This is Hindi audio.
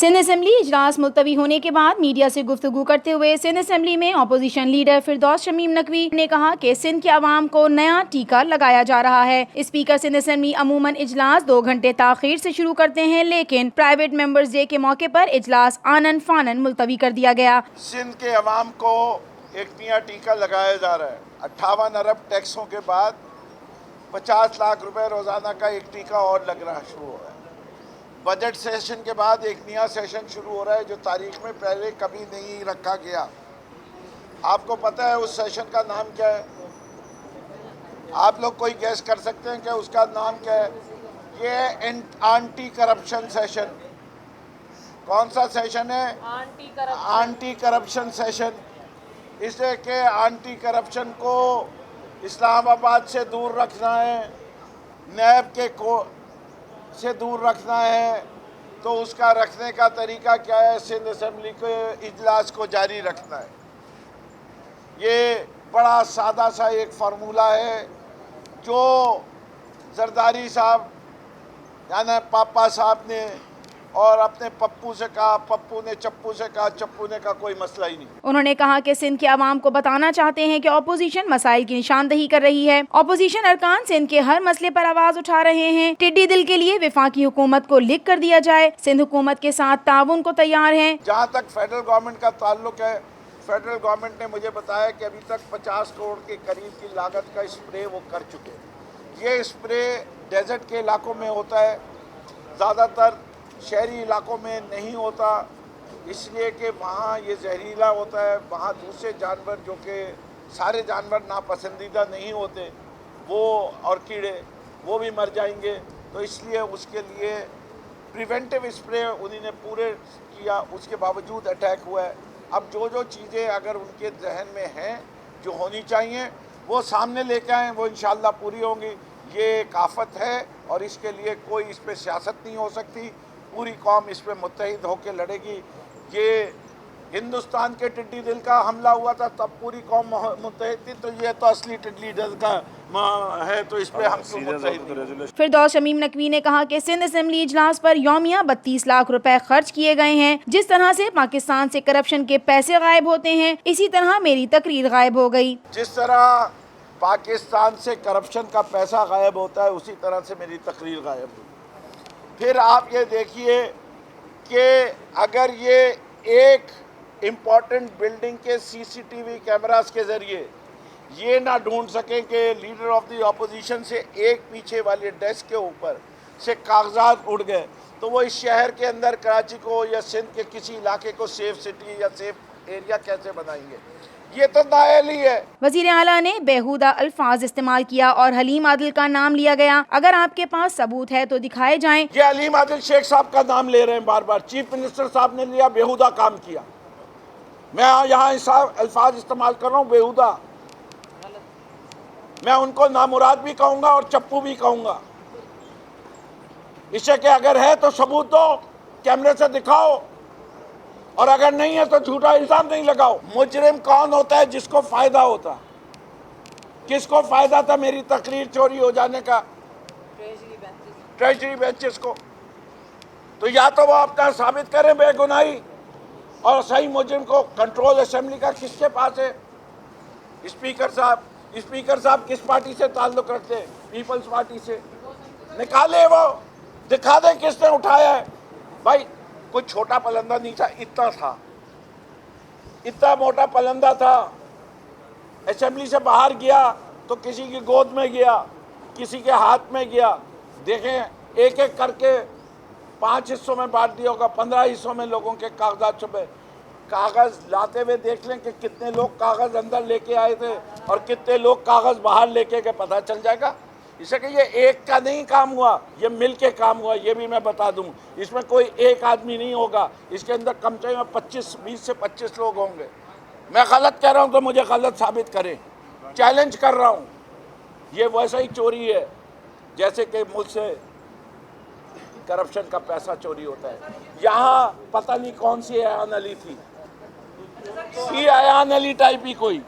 सिंध असेंबली इजलास मुलतवी होने के बाद मीडिया से गुफ्तगू करते हुए सिंध असेंबली में अपोजिशन लीडर फिरदौस शमीम नकवी ने कहा कि सिंध के अवाम को नया टीका लगाया जा रहा है। स्पीकर सिंध असेंबली अमूमन इजलास 2 घंटे ताखीर से शुरू करते हैं, लेकिन प्राइवेट मेंबर्स डे के मौके पर इजलास आनन फानन मुलतवी कर दिया गया। सिंध के अवाम को एक नया टीका लगाया जा रहा है। 58 अरब टैक्सों के बाद 50 लाख रुपए रोजाना का एक टीका और लग रहा शुरू हो रहा है। बजट सेशन के बाद एक नया सेशन शुरू हो रहा है जो तारीख में पहले कभी नहीं रखा गया। आपको पता है उस सेशन का नाम क्या है? आप लोग कोई गैस कर सकते हैं कि उसका नाम क्या है? ये एंटी करप्शन सेशन। कौन सा सेशन है? Anti corruption session. इसलिए कि एंटी करप्शन को इस्लामाबाद से दूर रखना है, नैब के को से दूर रखना है। तो उसका रखने का तरीका क्या है? सिंध असेंबली के इजलास को जारी रखना है। ये बड़ा सादा सा एक फार्मूला है जो जरदारी साहब यानी पापा साहब ने और अपने पप्पू से कहा, पप्पू ने चप्पू से कहा, चप्पू ने कहा कोई मसला ही नहीं। उन्होंने कहा कि सिंध के अवाम को बताना चाहते हैं कि ऑपोजिशन मसाइल की निशानदही कर रही है। ऑपोजिशन अरकान सिंध के हर मसले पर आवाज उठा रहे हैं। टिड्डी दिल के लिए वफाकी हुकूमत को लिख कर दिया जाए। सिंध हुकूमत के साथ ताउन को तैयार है। जहाँ तक फेडरल गवर्नमेंट का ताल्लुक है, फेडरल गवर्नमेंट ने मुझे बताया कि अभी तक 50 करोड़ के करीब की लागत का स्प्रे वो कर चुके। ये स्प्रे डेजर्ट के इलाकों में होता है, ज़्यादातर शहरी इलाकों में नहीं होता, इसलिए कि वहाँ ये जहरीला होता है। वहाँ दूसरे जानवर जो कि सारे जानवर नापसंदीदा नहीं होते वो और कीड़े वो भी मर जाएंगे। तो इसलिए उसके लिए प्रिवेंटिव स्प्रे उन्होंने पूरे किया, उसके बावजूद अटैक हुआ है। अब जो चीज़ें अगर उनके जहन में हैं जो होनी चाहिए वो सामने लेके आएँ, वो इंशाल्लाह पूरी होंगी। ये एक आफत है और इसके लिए कोई इस पर सियासत नहीं हो सकती। पूरी कौम इस पर मुत्तहिद होकर लड़ेगी। ये हिंदुस्तान के टिड्डी दिल का हमला हुआ था तब पूरी कौम मुत्तहिद थी, तो ये तो असली टिड्डी दिल का है, तो इस पर हम क्यों मुत्तहिद। फिरदौस शमीम नकवी ने कहा कि सिंध असेंबली इजलास पर यौमिया 32 लाख रुपए खर्च किए गए हैं। जिस तरह से पाकिस्तान से करप्शन के पैसे गायब होते हैं, इसी तरह मेरी तकरीर गायब हो गई। जिस तरह पाकिस्तान से करप्शन का पैसा गायब होता है, उसी तरह से मेरी तकरीर गायब हुई। फिर आप ये देखिए कि अगर ये एक इम्पॉर्टेंट बिल्डिंग के सीसीटीवी कैमरास के ज़रिए ये ना ढूंढ सकें कि लीडर ऑफ द अपोजिशन से एक पीछे वाले डेस्क के ऊपर से कागजात उड़ गए, तो वो इस शहर के अंदर कराची को या सिंध के किसी इलाके को सेफ सिटी या सेफ एरिया कैसे बनाएंगे? ये तो नाअहल ही है। वज़ीर आला ने बेहुदा अल्फाज इस्तेमाल किया और हलीम आदिल का नाम लिया गया। अगर आपके पास सबूत है तो दिखाए जाएं। ये हलीम आदिल शेख साहब का नाम ले रहे हैं बार बार। चीफ मिनिस्टर साहब ने लिया, बेहुदा काम किया। मैं यहाँ अल्फाज इस्तेमाल कर रहा हूँ बेहुदा। मैं उनको नामुराद भी कहूँगा और चप्पू भी कहूँगा। इससे कि अगर है तो सबूत दो, कैमरे से दिखाओ, और अगर नहीं है तो झूठा इल्जाम नहीं लगाओ। मुजरिम कौन होता है? जिसको फायदा होता। किसको फायदा था मेरी तकरीर चोरी हो जाने का? ट्रेजरी बेंचेस को। तो या तो वो अपना साबित करें बेगुनाही, और सही मुजरिम को कंट्रोल असेंबली का किसके पास है? स्पीकर साहब। स्पीकर साहब किस पार्टी से ताल्लुक रखते हैं? पीपल्स पार्टी से। निकाले वो, दिखा दे किसने उठाया है। भाई कोई छोटा पलंदा नहीं था, इतना था, इतना मोटा पलंदा था। असेंबली से बाहर गया तो किसी की गोद में गया, किसी के हाथ में गया। देखें एक एक करके 5 हिस्सों में बांट दिया होगा, 15 हिस्सों में लोगों के कागजात छुपे। कागज़ लाते हुए देख लें कि कितने लोग कागज़ अंदर लेके आए थे और कितने लोग कागज़ बाहर लेके गए, पता चल जाएगा। इसे कि ये एक का नहीं काम हुआ, ये मिल के काम हुआ, ये भी मैं बता दूं। इसमें कोई एक आदमी नहीं होगा, इसके अंदर कम से कम 20 से 25 लोग होंगे। मैं गलत कह रहा हूं तो मुझे गलत साबित करें, चैलेंज कर रहा हूं। ये वैसा ही चोरी है जैसे कि मुझसे करप्शन का पैसा चोरी होता है। यहाँ पता नहीं कौन सी अयान अली थी, अयान अली टाइप ही कोई।